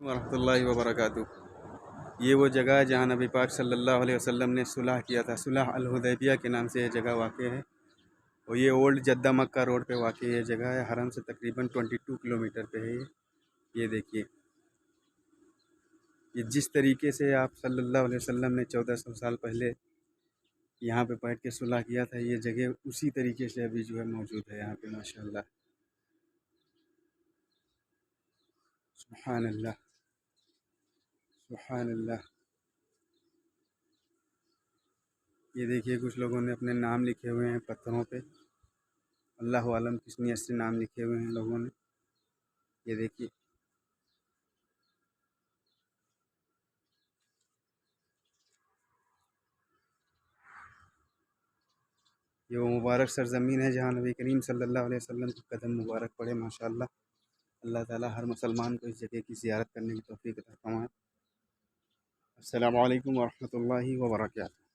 वरहमतुल्लाहि वबरकातुहू। ये वो जगह है जहाँ नबी पाक सल्लल्लाहु अलैहि वसल्लम ने सुलह किया था। सुलह अल हुदैबिया के नाम से ये जगह वाक़ है। और ये ओल्ड जद्दा मक्का रोड पे वाक़ ये जगह है। हरम से तकरीबन 22 किलोमीटर पे है ये देखिए, ये जिस तरीके से आप सल्लल्लाहु अलैहि वसल्लम ने 1400 साल पहले यहाँ पे बैठ के सुलह किया था, ये जगह उसी तरीके से अभी जो है मौजूद है यहाँ पे माशाल्लाह। सुभान अल्लाह, सुभान अल्लाह। ये देखिए कुछ लोगों ने अपने नाम लिखे हुए हैं पत्थरों पे। अल्लाह आलम किस नियत से नाम लिखे हुए हैं लोगों ने। ये देखिए, ये वो मुबारक सरज़मीन है जहाँ नबी करीम सल्लल्लाहु अलैहि वसल्लम के कदम मुबारक पड़े माशाल्लाह। अल्लाह ताला हर मुसलमान को इस जगह की ज़ियारत करने की तौफ़ीक अता फ़रमाए। अस्सलामु अलैकुम वरहमतुल्लाहि वबरकातुहू।